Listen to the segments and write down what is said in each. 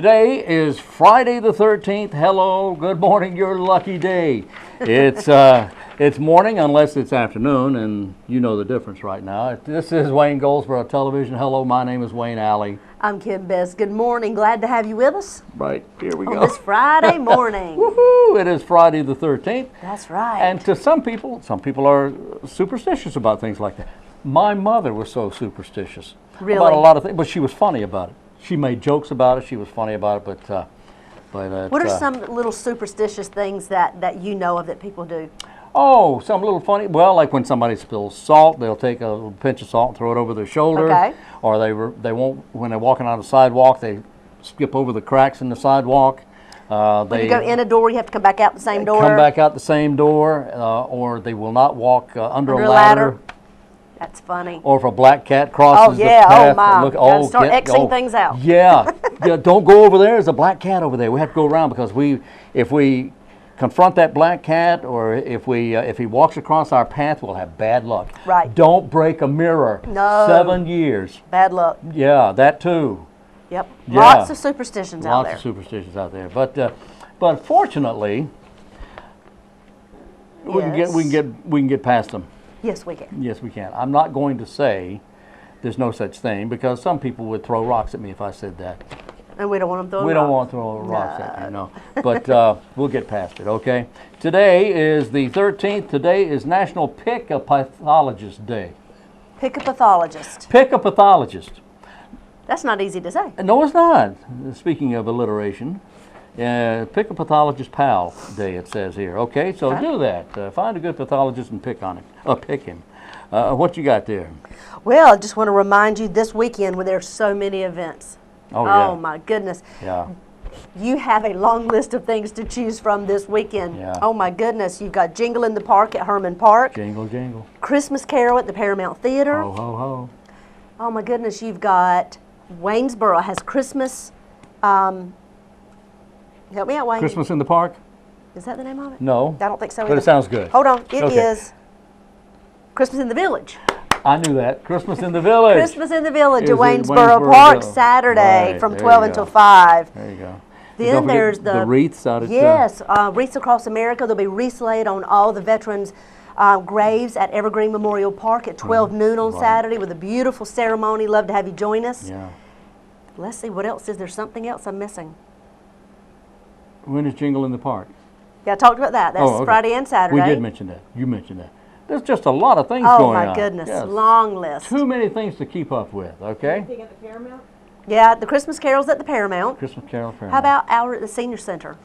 Today is Friday the 13th. Hello, good morning, your lucky day. It's morning unless it's afternoon, and you know the difference right now. This is Wayne Goldsboro Television. Hello, my name is Wayne Alley. I'm Kim Best. Good morning. Glad to have you with us. Right, here we go. On this Friday morning. Woohoo! It is Friday the 13th. That's right. And to some people are superstitious about things like that. My mother was so superstitious Really? about a lot of things, but she was funny about it. She made jokes about it. She was funny about it, but what are some little superstitious things that you know of that people do? Oh, some little funny. Well, like when somebody spills salt, they'll take a little pinch of salt and throw it over their shoulder. Okay. Or they won't, when they're walking on the sidewalk, they skip over the cracks in the sidewalk. When you go in a door, you have to come back out the same door. Come back out the same door, or they will not walk under a ladder. That's funny. Or if a black cat crosses the path. Oh my, gotta start Xing things out. Yeah, yeah, don't go over there, there's a black cat over there. We have to go around because if we confront that black cat, or if he walks across our path, we'll have bad luck. Right. Don't break a mirror. No. 7 years. Bad luck. Yeah, that too. Yep. Yeah. Lots of superstitions out there. Lots of superstitions out there. But fortunately, Yes. we can get past them. Yes, we can. Yes, we can. I'm not going to say there's no such thing, because some people would throw rocks at me if I said that. And we don't want them throwing We rocks. don't want to throw rocks at you, no. But we'll get past it, okay? Today is the 13th. Today is National Pick a Pathologist Day. Pick a pathologist. Pick a pathologist. That's not easy to say. No, it's not. Speaking of alliteration, pick a pathologist pal day, it says here. Okay, so do that. Find a good pathologist and pick on him. Pick him. What you got there? Well, I just want to remind you this weekend when there's so many events. Oh, yeah. Oh my goodness. Yeah. You have a long list of things to choose from this weekend. Yeah. Oh my goodness. You've got Jingle in the Park at Herman Park. Jingle, jingle. Christmas Carol at the Paramount Theater. Ho, ho, ho. Oh my goodness. You've got Waynesboro has Christmas. Help me out, Wayne. Christmas in the Park? Is that the name of it? No. I don't think so But either. it sounds good. Hold on. It Okay. is Christmas in the Village. I knew that. Christmas in the Village. Christmas in the Village Is at it Waynesboro Waynesboro Park Village? Saturday Right, from there 12 you until go. 5. There you go. Then Don't forget there's the wreaths out at Yes, wreaths across America. There'll be wreaths laid on all the veterans' graves at Evergreen Memorial Park at 12 noon on right. Saturday with a beautiful ceremony. Love to have you join us. Yeah. Let's see, what else is there? Something else I'm missing. When is Jingle in the Park? Yeah, I talked about that. That's okay. Friday and Saturday. We did mention that. You mentioned that. There's just a lot of things Oh going on. my goodness, Yes. long list. Too many things to keep up with, okay? Anything at the Paramount? Yeah, the Christmas carols at the Paramount. Christmas Carol Fair. How about our at the Senior Center?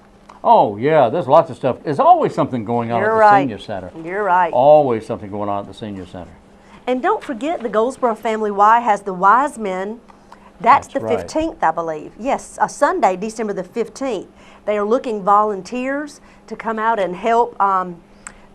Oh, yeah, there's lots of stuff. There's always something going on You're at the right. Senior Center. You're right. Always something going on at the Senior Center. And don't forget, the Goldsboro Family Y has the Wise Men. That's the right. 15th, I believe. Yes, a Sunday, December the 15th. They are looking volunteers to come out and help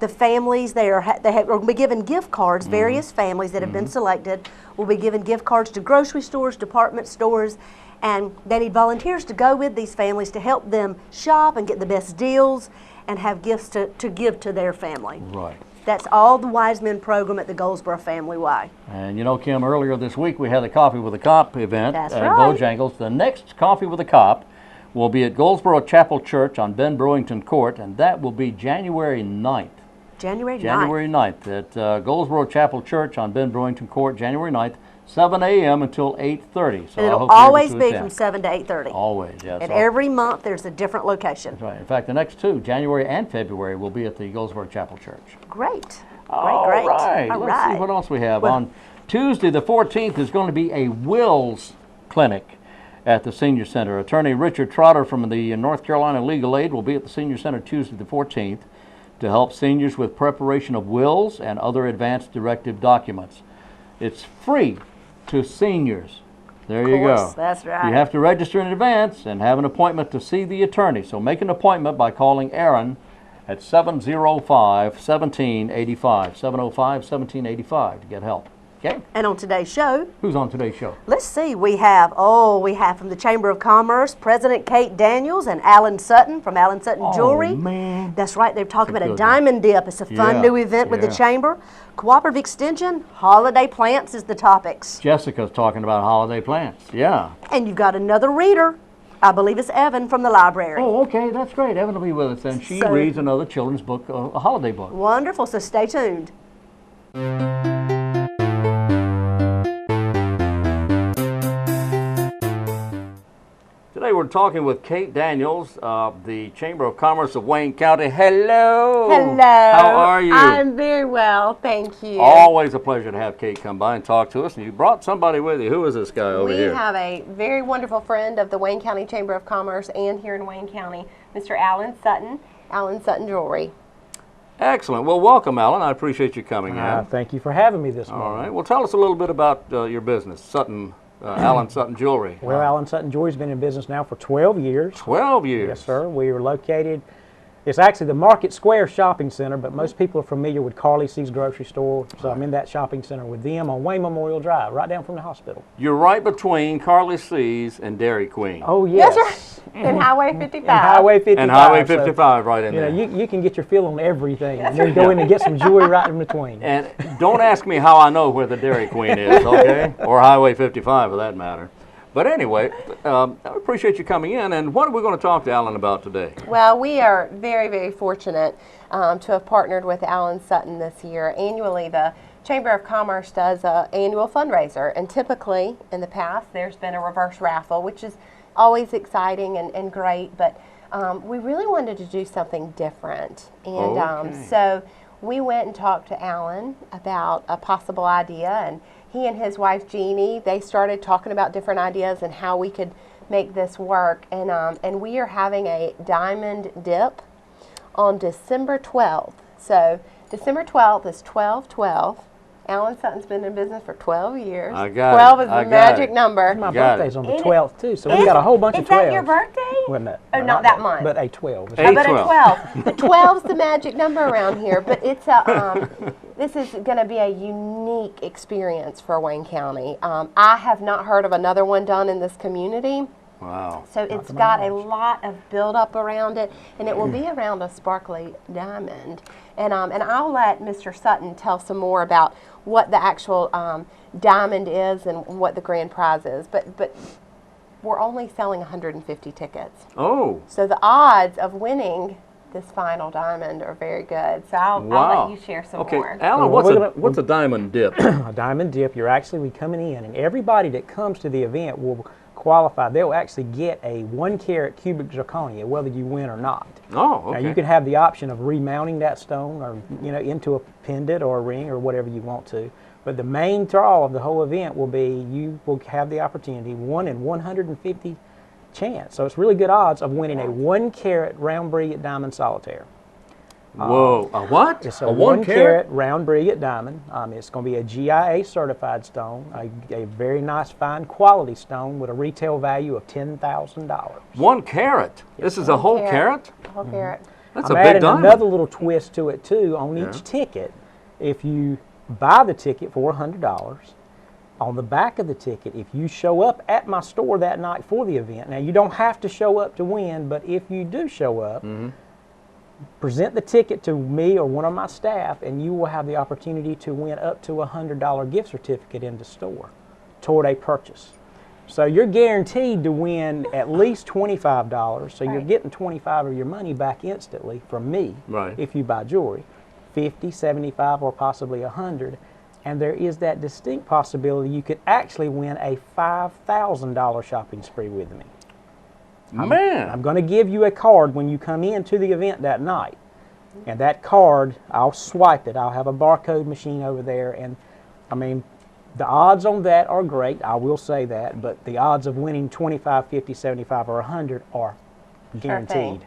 the families. We're going to be giving gift cards. Various families that have been selected will be given gift cards to grocery stores, department stores, and they need volunteers to go with these families to help them shop and get the best deals and have gifts to give to their family. Right. That's all the Wise Men program at the Goldsboro Family Y. And you know, Kim, earlier this week we had the Coffee with a Cop event That's at right. Bojangles. The next Coffee with a Cop will be at Goldsboro Chapel Church on Ben Brewington Court, and that will be January 9th. January 9th. January 9th at Goldsboro Chapel Church on Ben Brewington Court, January 9th, 7 a.m. until 8:30. So And I it'll hope you're able always to be attend. from 7 to 8:30. Always, yes. And every month there's a different location. That's right. In fact, the next two, January and February, will be at the Goldsboro Chapel Church. Great. All Great. right. All Let's right. see what else we have. Well- On Tuesday, the 14th, is going to be a wills clinic at the Senior Center. Attorney Richard Trotter from the North Carolina Legal Aid will be at the Senior Center Tuesday, the 14th, to help seniors with preparation of wills and other advanced directive documents. It's free to seniors. There you go. Of course, that's right. You have to register in advance and have an appointment to see the attorney. So make an appointment by calling Aaron at 705-1785, 705-1785 to get help. Okay? And on today's show, Who's on today's show? let's see, we have from the Chamber of Commerce, President Kate Daniels and Alan Sutton from Alan Sutton Jewelry. Oh, man. That's right, they're talking That's a about a good one. diamond dip. It's a fun Yeah, new event with the yeah. Chamber. Cooperative Extension, holiday plants is the topics. Jessica's talking about holiday plants. Yeah. And you've got another reader. I believe it's Evan from the library. Oh, okay, that's great. Evan will be with us then. She So- reads another children's book, a holiday book. Wonderful, so stay tuned. Today we're talking with Kate Daniels of the Chamber of Commerce of Wayne County. Hello. Hello. How are you? I'm very well, thank you. Always a pleasure to have Kate come by and talk to us. And you brought somebody with you. Who is this guy over here? We have a very wonderful friend of the Wayne County Chamber of Commerce and here in Wayne County, Mr. Alan Sutton Jewelry. Excellent. Well, welcome, Alan. I appreciate you coming in. Thank you for having me this morning. All right. Well, tell us a little bit about your business, Sutton, Alan Sutton Jewelry. Well, Alan Sutton Jewelry's been in business now for 12 years. 12 years. Yes, sir. We are located, it's actually the Market Square Shopping Center, but most people are familiar with Carly C's grocery store, so I'm in that shopping center with them on Wayne Memorial Drive, right down from the hospital. You're right between Carly C's and Dairy Queen. Oh, yes. That's right. And Highway 55. And Highway 55. And Highway so, 55 right in you know, there. you can get your fill on everything and then go in and get some jewelry right in between. And don't ask me how I know where the Dairy Queen is, okay? Or Highway 55 for that matter. But anyway, I appreciate you coming in. And what are we going to talk to Alan about today? Well, we are very, very fortunate to have partnered with Alan Sutton this year. Annually, the Chamber of Commerce does an annual fundraiser, and typically in the past there's been a reverse raffle, which is always exciting and great, but we really wanted to do something different. And Okay. so we went and talked to Alan about a possible idea, and he and his wife Jeannie, they started talking about different ideas and how we could make this work. And we are having a diamond dip on December 12th. So December 12th is 12/12. Alan Sutton's been in business for 12 years. I got it. 12 is I the got magic it. number. My Got birthday's it. on the It- 12th, too, so we got a whole bunch of 12s. Is that your birthday? Well, no, Oh, not that month. But a 12. Eight. But a 12. 12. The 12's the magic number around here. But it's a this is going to be a unique experience for Wayne County. I have not heard of another one done in this community. Wow. So it's got a lot of build-up around it, and it will be around a sparkly diamond. And I'll let Mr. Sutton tell some more about what the actual diamond is and what the grand prize is. But we're only selling 150 tickets. Oh, So the odds of winning this final diamond are very good. So I'll wow. let you share some Okay, more. Alan, Well, what's a diamond dip? A diamond dip, you're actually coming in, and everybody that comes to the event will qualify. They'll actually get a 1-carat cubic zirconia, whether you win or not. Oh, okay. Now you can have the option of remounting that stone, or into a pendant or a ring or whatever you want to. But the main draw of the whole event will be you will have the opportunity, 1 in 150 chance. So it's really good odds of winning a 1-carat round brilliant diamond solitaire. Whoa, a what? It's a 1 1-carat round brilliant diamond. It's going to be a GIA certified stone, a very nice fine quality stone with a retail value of $10,000. 1 carat. This is a whole carat? A whole carat. That's I'm a big adding diamond. another little twist to it too. On each ticket, if you buy the ticket for $100, on the back of the ticket, if you show up at my store that night for the event, now you don't have to show up to win, but if you do show up, present the ticket to me or one of my staff, and you will have the opportunity to win up to a $100 gift certificate in the store toward a purchase. So you're guaranteed to win at least $25, so you're Right. getting 25 of your money back instantly from me Right. if you buy jewelry, 50, 75, or possibly 100. And there is that distinct possibility you could actually win a $5,000 shopping spree with me. Man. I'm going to give you a card when you come into the event that night. And that card, I'll swipe it. I'll have a barcode machine over there. And, I mean, the odds on that are great. I will say that. But the odds of winning 25, 50, 75, or 100 are guaranteed.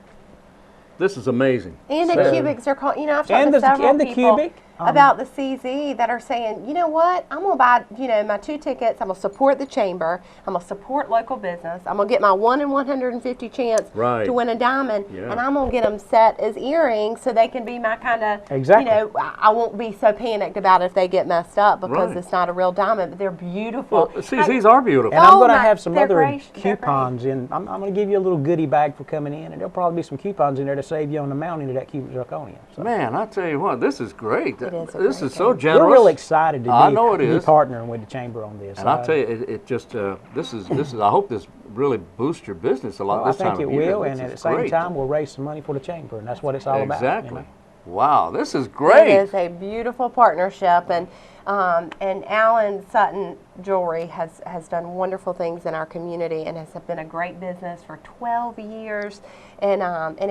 This is amazing. And the cubic zirconia. You know, I've talked And to the- several and the people cubic, about the CZ that are saying, you know what, I'm going to buy, my 2 tickets. I'm going to support the chamber. I'm going to support local business. I'm going to get my 1 in 150 chance Right. to win a diamond. Yeah. And I'm going to get them set as earrings so they can be my kind of, Exactly. I won't be so panicked about if they get messed up because Right. it's not a real diamond, but they're beautiful. Well, CZs are beautiful. And I'm Oh going to my- have some they're other great. They're coupons in. I'm going to give you a little goodie bag for coming in, and there'll probably be some coupons in there to save you on the mounting of that cubic zirconia. So. Man, I tell you what, this is great. It is a this great is so thing. generous. We're real excited to I be, know it be is. partnering with the chamber on this. And I'll tell you, it just this is I hope this really boosts your business a lot Well, I this time think it of year. will, This and at is the same great. time, we'll raise some money for the chamber, and that's what it's all about. Exactly. You know? Wow, this is great. It is a beautiful partnership, and Alan Sutton Jewelry has done wonderful things in our community and has been a great business for 12 years. And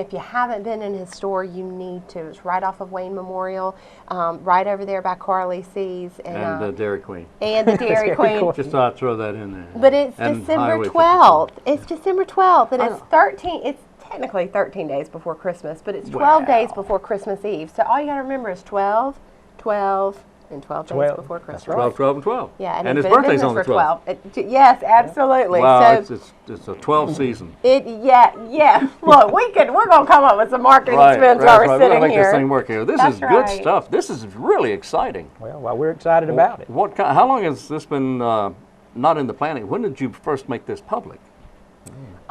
if you haven't been in his store, you need to. It's right off of Wayne Memorial, right over there by Carly C's And the Dairy Queen. and the Dairy Queen. Just thought I'd throw that in there. But it's And December Highway 12th. It's December 12th, and I it's know. 13. It's technically 13 days before Christmas, but it's 12 days before Christmas Eve. So all you got to remember is 12, 12, and 12 days 12. before That's Christmas. right. 12, 12, and 12. Yeah, and he's his been in birthday's business on the for 12th. 12. Yes, absolutely. Wow, So it's a 12 season. yeah. Look, we're gonna come up with some marketing expense while we're We're sitting gonna make here. this thing work here. This That's is good right. stuff. This is really exciting. Well, we're excited about it. What kind, how long has this been not in the planning? When did you first make this public?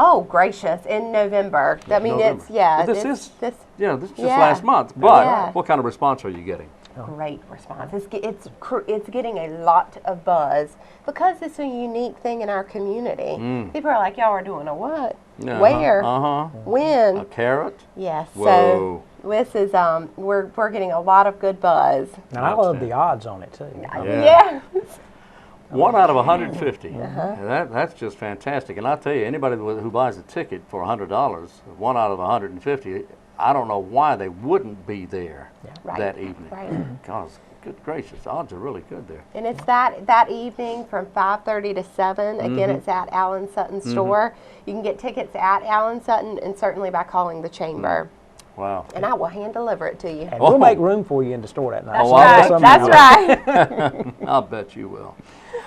Oh, gracious! In November. I mean, November. it's yeah. Well, it's, this is this this just Yeah. last month. But Yeah. what kind of response are you getting? great response. It's getting a lot of buzz because it's a unique thing in our community. People are like, y'all are doing a what? Where? When? A carrot? Yes. Whoa. So this is we're getting a lot of good buzz. And I love the odds on it, too. Yeah. Yeah. 1 out of 150. And that's just fantastic. And I'll tell you, anybody who buys a ticket for $100, 1 out of 150, I don't know why they wouldn't be there Right. that evening. Right. Because, good gracious, the odds are really good there. And it's that evening from 5:30 to 7. Again, it's at Alan Sutton's store. You can get tickets at Alan Sutton and certainly by calling the chamber. Wow. And I will hand deliver it to you. And we'll make room for you in the store that night. That's Oh, I bet right. you That's right. I'll bet you will.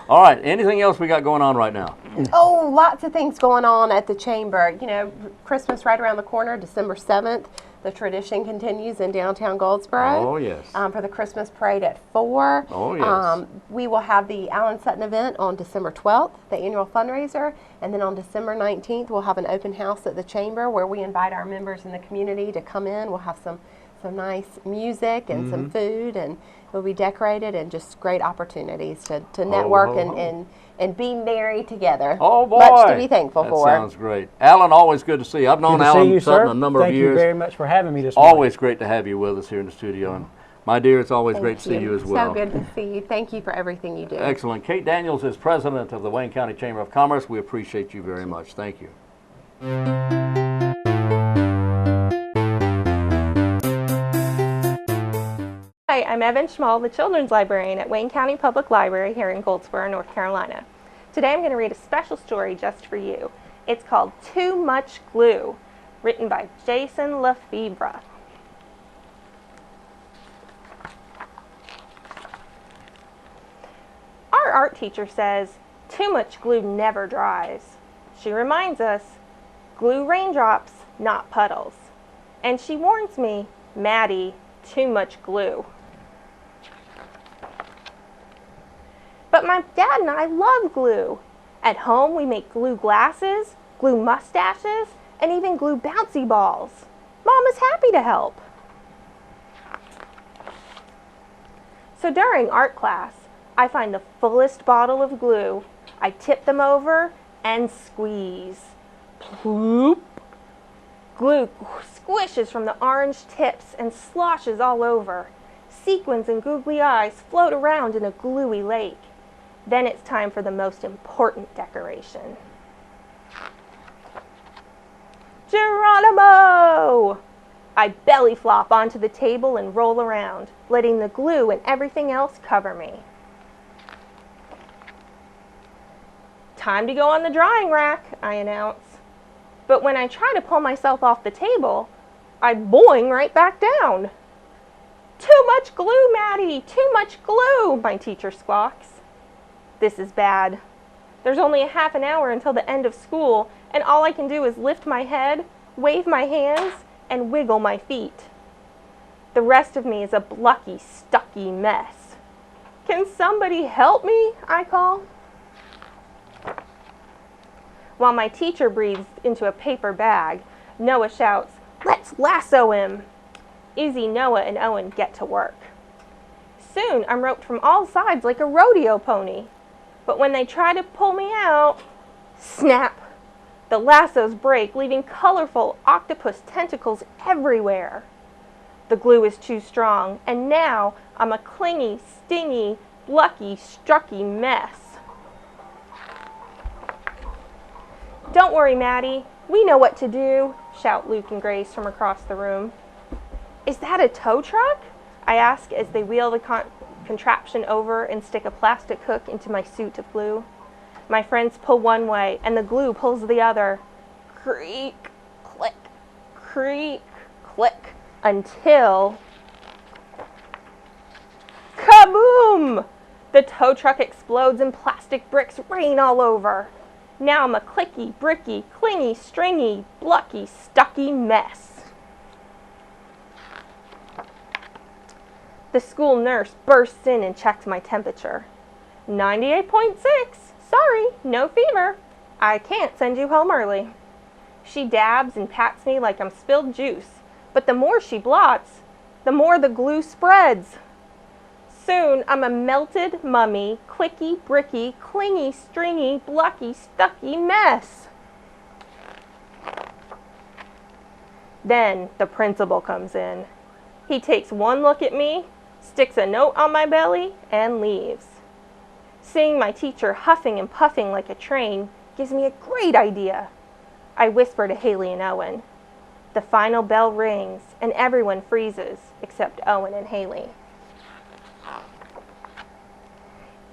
All right, anything else we got going on right now? Oh, lots of things going on at the chamber. You know, Christmas right around the corner, December 7th. The tradition continues in downtown Goldsboro. Oh, yes. For the Christmas parade at 4. Oh, yes. We will have the Alan Sutton event on December 12th, the annual fundraiser. And then on December 19th, we'll have an open house at the chamber where we invite our members in the community to come in. We'll have some nice music and some food, and we'll be decorated, and just great opportunities to network and be merry together. Oh, boy. Much to be thankful for. That sounds great. Alan, always good to see you. I've known Good to see Alan you, Sutton sir. a number Thank of you years. very much for having me this morning. Always great to have you with us here in the studio. And my dear, it's always great to see you as well. So good to see you. Thank you for everything you do. Excellent. Kate Daniels is president of the Wayne County Chamber of Commerce. We appreciate you very much. Thank you. Hi, I'm Evan SCHMOLL, the Children's Librarian at Wayne County Public Library here in Goldsboro, North Carolina. Today I'm going to read a special story just for you. It's called Too Much Glue, written by Jason Lefebvre. Our art teacher says, too much glue never dries. She reminds us, glue raindrops, not puddles. And she warns me, Maddie, too much glue. But my dad and I love glue. At home we make glue glasses, glue mustaches, and even glue bouncy balls. Mom is happy to help. So during art class, I find the fullest bottle of glue. I tip them over and squeeze. Ploop. Glue squishes from the orange tips and sloshes all over. Sequins and googly eyes float around in a gluey lake. Then it's time for the most important decoration. Geronimo! I belly flop onto the table and roll around, letting the glue and everything else cover me. Time to go on the drying rack, I announce. But when I try to pull myself off the table, I boing right back down. Too much glue, Maddie! Too much glue, my teacher squawks. This is bad. There's only a half an hour until the end of school, and all I can do is lift my head, wave my hands, and wiggle my feet. The rest of me is a plucky, stucky mess. Can somebody help me? I call. While my teacher breathes into a paper bag, Noah shouts, "Let's lasso him!" Izzy, Noah, and Owen get to work. Soon, I'm roped from all sides like a rodeo pony. But when they try to pull me out, snap! The lassos break, leaving colorful octopus tentacles everywhere. The glue is too strong, and now I'm a clingy, stingy, plucky, strucky mess. Don't worry, Maddie. We know what to do, shout Luke and Grace from across the room. Is that a tow truck? I ask as they wheel the contraption over and stick a plastic hook into my suit of glue. My friends pull one way, and the glue pulls the other. Creak, click, creak, click, until... Kaboom! The tow truck explodes and plastic bricks rain all over. Now I'm a clicky, bricky, clingy, stringy, plucky, stucky mess. The school nurse bursts in and checks my temperature. 98.6. Sorry, no fever. I can't send you home early. She dabs and pats me like I'm spilled juice, but the more she blots, the more the glue spreads. Soon I'm a melted mummy, clicky, bricky, clingy, stringy, plucky, stucky mess. Then the principal comes in. He takes one look at me, sticks a note on my belly, and leaves. Seeing my teacher huffing and puffing like a train gives me a great idea. I whisper to Haley and Owen. The final bell rings, and everyone freezes except Owen and Haley.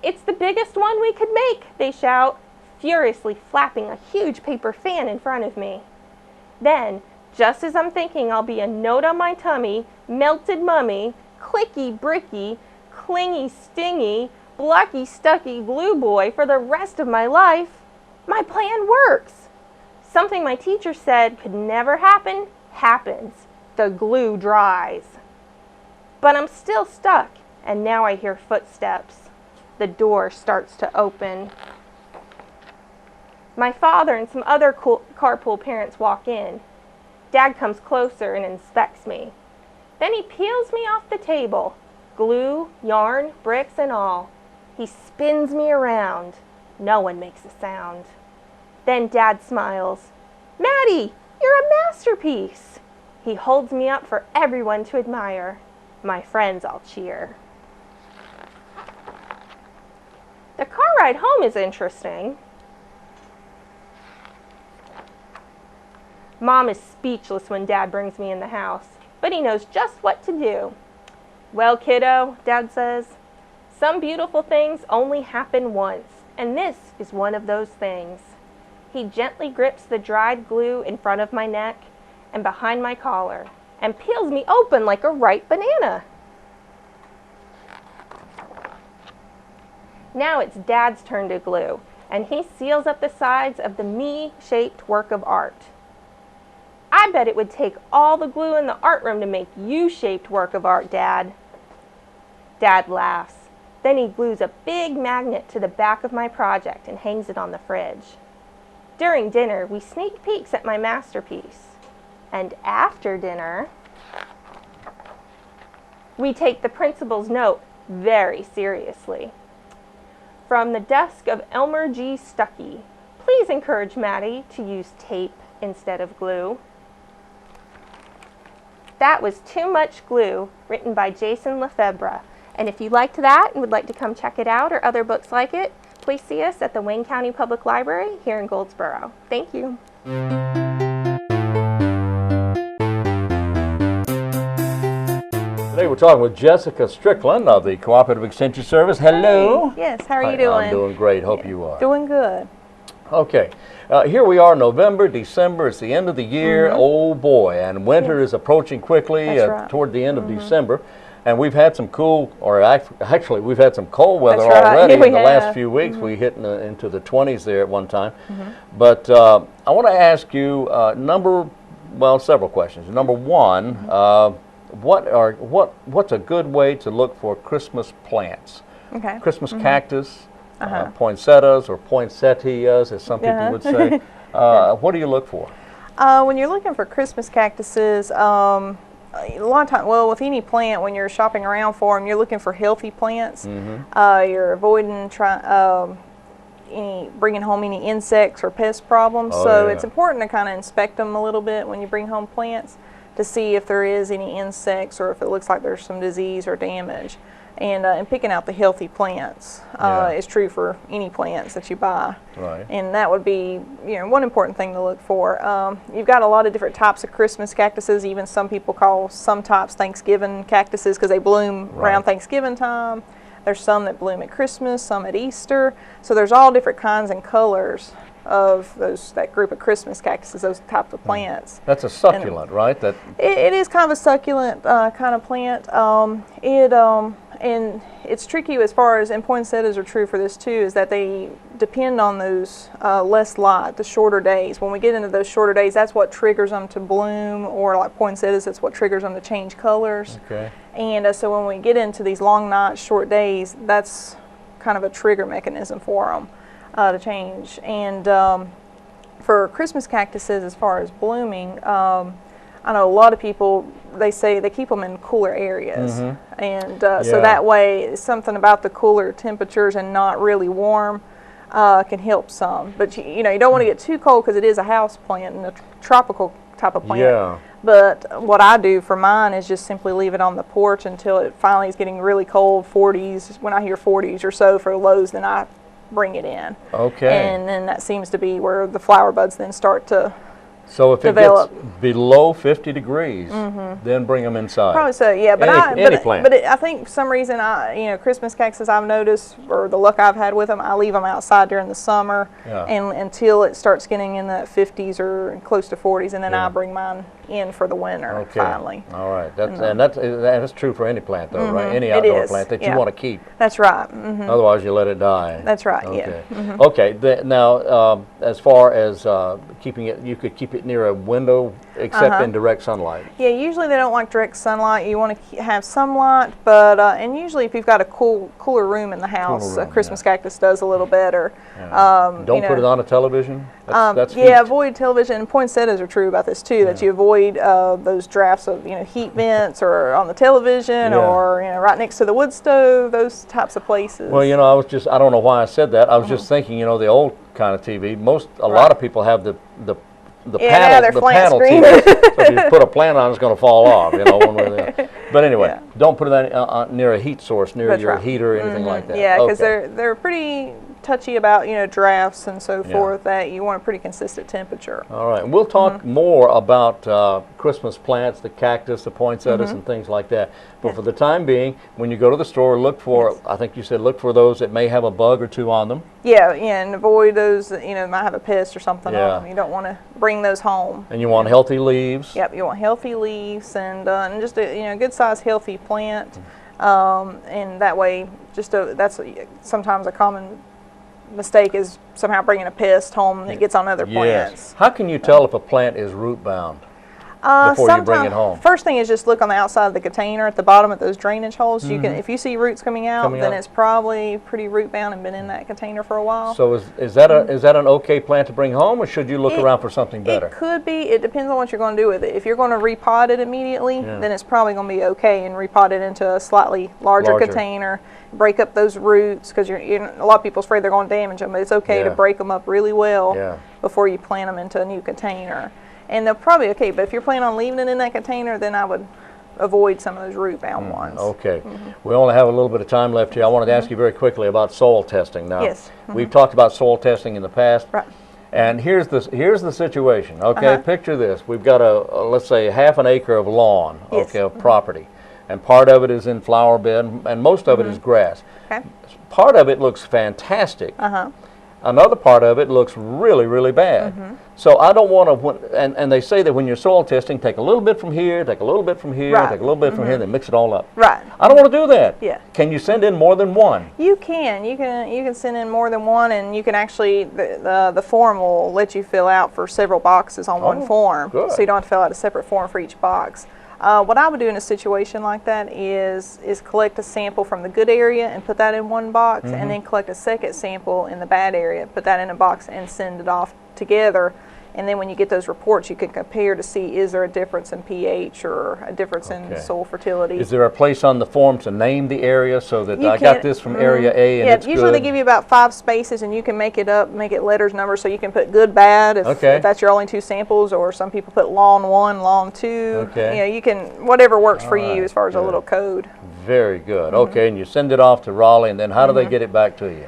It's the biggest one we could make, they shout, furiously flapping a huge paper fan in front of me. Then, just as I'm thinking I'll be a note on my tummy, melted mummy, clicky, bricky, clingy, stingy, plucky, stucky glue boy for the rest of my life, my plan works. Something my teacher said could never happen, happens. The glue dries. But I'm still stuck, and now I hear footsteps. The door starts to open. My father and some other carpool parents walk in. Dad comes closer and inspects me. Then he peels me off the table, glue, yarn, bricks, and all. He spins me around. No one makes a sound. Then Dad smiles. Maddie, you're a masterpiece. He holds me up for everyone to admire. My friends all cheer. The car ride home is interesting. Mom is speechless when Dad brings me in the house, but he knows just what to do. Well, kiddo, Dad says, some beautiful things only happen once, and this is one of those things. He gently grips the dried glue in front of my neck and behind my collar and peels me open like a ripe banana. Now it's Dad's turn to glue, and he seals up the sides of the me-shaped work of art. I bet it would take all the glue in the art room to make U-shaped work of art, Dad. Dad laughs. Then he glues a big magnet to the back of my project and hangs it on the fridge. During dinner, we sneak peeks at my masterpiece. And after dinner, we take the principal's note very seriously. From the desk of Elmer G. Stuckey, please encourage Maddie to use tape instead of glue. That was Too Much Glue, written by Jason Lefebvre. And if you liked that and would like to come check it out or other books like it, please see us at the Wayne County Public Library here in Goldsboro. Thank you. Today we're talking with Jessica Strickland of the Cooperative Extension Service. Hello. Hey. Yes, how are Hi, you doing? I'm doing great. Hope you are. Doing good. Okay. Here we are, November, December. It's the end of the year. Oh boy, and winter is approaching quickly. That's right. Toward the end of December. And we've had some cool, or actually we've had some cold weather That's right. already We in the have. last few weeks. We hit into the 20s there at one time. But I want to ask you several questions. Number one, what's a good way to look for Christmas plants? Okay. Christmas cactus, poinsettias or poinsettias, as some people would say. What do you look for? When you're looking for Christmas cactuses, a lot of time, well, with any plant, when you're shopping around for them, you're looking for healthy plants. You're avoiding bringing home any insects or pest problems. So it's important to kind of inspect them a little bit when you bring home plants to see if there is any insects or if it looks like there's some disease or damage. And picking out the healthy plants is true for any plants that you buy. Right. And that would be, one important thing to look for. You've got a lot of different types of Christmas cactuses. Even some people call some types Thanksgiving cactuses because they bloom around Thanksgiving time. There's some that bloom at Christmas, some at Easter. So there's all different kinds and colors of that group of Christmas cactuses, those types of plants. That's a succulent, right? That it is kind of a succulent kind of plant. And it's tricky as far as, and poinsettias are true for this too, is that they depend on those less light, the shorter days. When we get into those shorter days, that's what triggers them to bloom, or like poinsettias, that's what triggers them to change colors. Okay. And so when we get into these long nights, short days, that's kind of a trigger mechanism for them to change. And for Christmas cactuses, as far as blooming, I know a lot of people, they say they keep them in cooler areas. And so that way, something about the cooler temperatures and not really warm can help some. But you don't want to get too cold because it is a house plant and a tropical type of plant. Yeah. But what I do for mine is just simply leave it on the porch until it finally is getting really cold, 40s. When I hear 40s or so for lows, then I bring it in. Okay. And then that seems to be where the flower buds then start to So if develop. it gets below 50 degrees, then bring them inside. Probably so, yeah. But Any plant. I think for some reason, Christmas cactus I've noticed, or the luck I've had with them, I leave them outside during the summer, and until it starts getting in the 50s or close to 40s, and then I bring mine in for the winter. Finally. All right. That's true for any plant, though, right? Any outdoor plant that you want to keep. That's right. Otherwise, you let it die. That's right. Okay. Yeah. Okay. Now, as far as keeping it, you could keep it near a window, except in direct sunlight. Yeah, usually they don't like direct sunlight. You want to have some light, but and usually if you've got a cooler room in the house, a Christmas cactus does a little better. Don't put it on a television. That's heat. Avoid television. And poinsettias are true about this too. That you avoid those drafts of heat vents or on the television or right next to the wood stove. Those types of places. Well, I don't know why I said that. I was just thinking, the old kind of TV. A lot of people have the panel screen. TV. So if you put a plant on, it's going to fall off, one way or the other. But anyway, don't put it near a heat source, near your heater or anything like that. Yeah, because they're pretty touchy about drafts and so forth. That you want a pretty consistent temperature. All right, and we'll talk more about Christmas plants, the cactus, the poinsettias, and things like that. But for the time being, when you go to the store, look for, I think you said, look for those that may have a bug or two on them. Yeah, and avoid those that might have a pest or something on them. You don't want to bring those home. And you want healthy leaves. Yep, you want healthy leaves and just a good sized healthy plant, and that way that's sometimes a common mistake is somehow bringing a pest home that gets on other plants. How can you tell if a plant is root bound before you bring it home? First thing is just look on the outside of the container at the bottom of those drainage holes. You can, if you see roots coming out, then it's probably pretty root bound and been in that container for a while. So is that an okay plant to bring home, or should you look around for something better? It could be. It depends on what you're going to do with it. If you're going to repot it immediately, then it's probably going to be okay, and repot it into a slightly larger container. Break up those roots, because a lot of people are afraid they're going to damage them, but it's okay to break them up really well before you plant them into a new container. And they're probably okay, but if you're planning on leaving it in that container, then I would avoid some of those root-bound ones. Okay. We only have a little bit of time left here. I wanted to ask you very quickly about soil testing now. Yes. We've talked about soil testing in the past. Right. And here's the situation. Okay, picture this. We've got let's say half an acre of lawn, of property. And part of it is in flower bed, and most of it is grass. Okay. Part of it looks fantastic. Another part of it looks really, really bad. So I don't want to, and they say that when you're soil testing, take a little bit from here, take a little bit from here, take a little bit from here, then mix it all up. Right. I don't want to do that. Yeah. Can you send in more than one? You can. You can send in more than one, and you can actually, the form will let you fill out for several boxes on one form. Good. So you don't have to fill out a separate form for each box. What I would do in a situation like that is collect a sample from the good area and put that in one box, and then collect a second sample in the bad area, put that in a box, and send it off together. And then when you get those reports, you can compare to see, is there a difference in pH or a difference in soil fertility. Is there a place on the form to name the area so that You I got can- this from area A and Yeah, it's usually good? they give you about 5 spaces, and you can make it up, make it letters, numbers, so you can put good, bad, if that's your only 2 samples, or some people put lawn 1, lawn 2. Okay. You know, you can, whatever works for right, you as far as a good. little code. Very good. Okay, and you send it off to Raleigh, and then how do they get it back to you?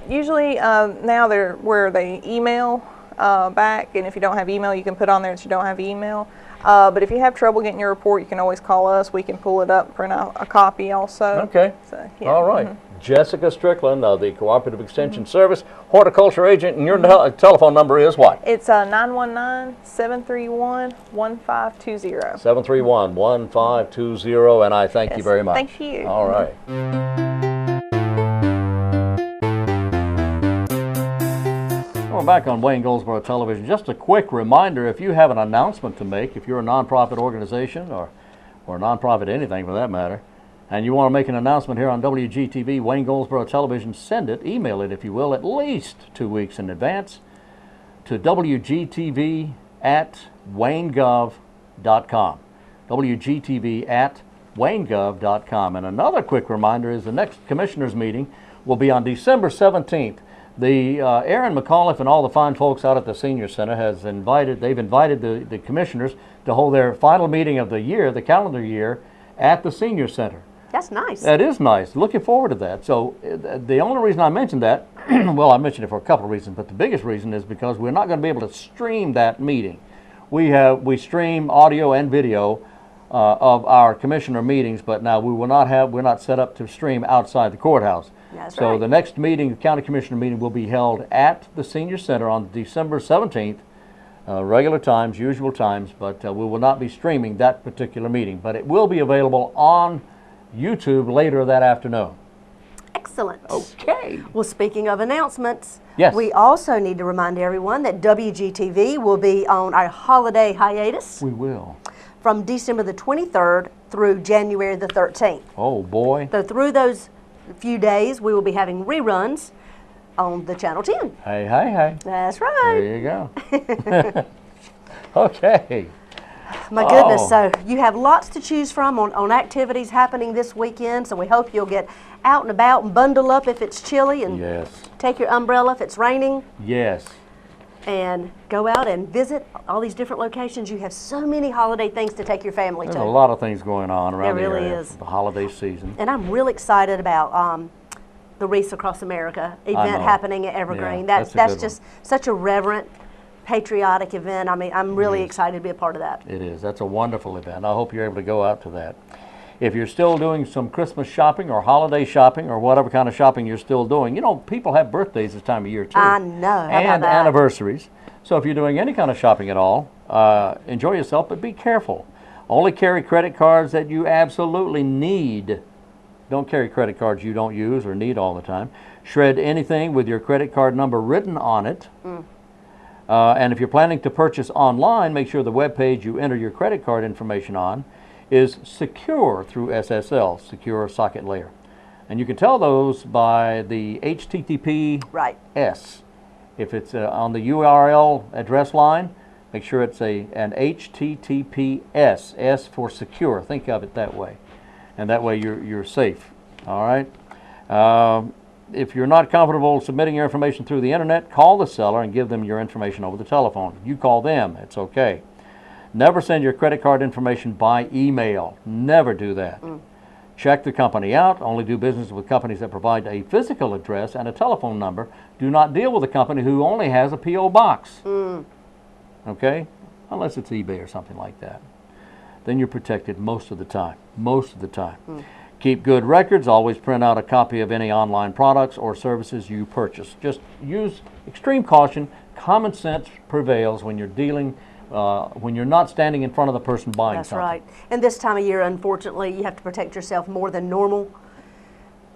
Usually now they're where they email back, and if you don't have email, you can put on there that you don't have email. But if you have trouble getting your report, you can always call us. We can pull it up, print out a copy also. Okay. So, yeah. All right. Jessica Strickland of the Cooperative Extension Service, horticulture agent, and your telephone number is what? It's 919-731-1520. 731-1520, and I thank you very much. Thank you. All right. We're back on Wayne Goldsboro Television. Just a quick reminder, if you have an announcement to make, if you're a nonprofit organization or a nonprofit anything for that matter, and you want to make an announcement here on WGTV, Wayne Goldsboro Television, send it, email it if you will, at least 2 weeks in advance to WGTV@waynegov.com. WGTV@waynegov.com. And another quick reminder is the next commissioners meeting will be on December 17th. The Aaron McAuliffe and all the fine folks out at the Senior Center they've invited the commissioners to hold their final meeting of the year, the calendar year, at the Senior Center. That's nice. That is nice. Looking forward to that. So the only reason I mentioned that, well, I mentioned it for a couple of reasons, but the biggest reason is because we're not going to be able to stream that meeting. We stream audio and video of our commissioner meetings, but now we're not set up to stream outside the courthouse. That's So right. the next meeting, the county commissioner meeting, will be held at the Senior Center on December 17th, regular times, usual times, but we will not be streaming that particular meeting. But it will be available on YouTube later that afternoon. Excellent. Okay. Well, speaking of announcements, Yes. we also need to remind everyone that WGTV will be on our holiday hiatus We will. from December the 23rd through January the 13th. Oh, boy. So through those few days, we will be having reruns on the Channel 10. Hey, hey, hey. That's There right. you go. Okay. My goodness, Oh. so you have lots to choose from on activities happening this weekend, so we hope you'll get out and about and bundle up if it's chilly and Yes. take your umbrella if it's raining Yes. and go out and visit all these different locations. You have so many holiday things to take your family There's to. a lot of things going on around There the really area is. for the holiday season. And I'm real excited about the Wreaths Across America event know. happening at Evergreen. Yeah, that's that's a good just such a reverent, patriotic event. I mean, I'm really excited to be a part of that. It is. That's a wonderful event. I hope you're able to go out to that. If you're still doing some Christmas shopping or holiday shopping or whatever kind of shopping you're still doing, you know, people have birthdays this time of year too. I know. How about And that? anniversaries. So if you're doing any kind of shopping at all, enjoy yourself, but be careful. Only carry credit cards that you absolutely need. Don't carry credit cards you don't use or need all the time. Shred anything with your credit card number written on it. And if you're planning to purchase online, make sure the web page you enter your credit card information on is secure through SSL, Secure Socket Layer. And you can tell those by the HTTPS. Right. If it's on the URL address line, make sure it's an HTTPS, S for secure. Think of it that way. And that way you're safe. All right? If you're not comfortable submitting your information through the internet, call the seller and give them your information over the telephone. You call them, it's okay. Never send your credit card information by email. Never do that. Check the company out. Only do business with companies that provide a physical address and a telephone number. Do not deal with a company who only has a P.O. box. Okay? Unless it's eBay or something like that. Then you're protected most of the time. Most of the time. Keep good records. Always print out a copy of any online products or services you purchase. Just use extreme caution. Common sense prevails when you're dealing, when you're not standing in front of the person buying That's something. right. And this time of year, unfortunately, you have to protect yourself more than normal,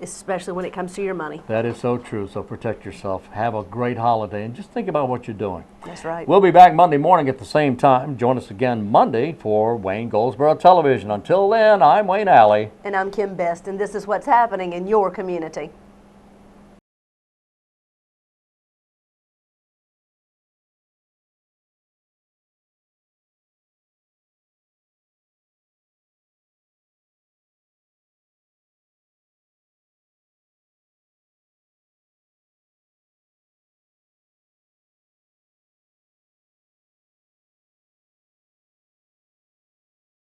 especially when it comes to your money. That is so true. So protect yourself. Have a great holiday and just think about what you're doing. That's right. We'll be back Monday morning at the same time. Join us again Monday for Wayne Goldsboro Television. Until then, I'm Wayne Alley. And I'm Kim Best, and this is what's happening in your community.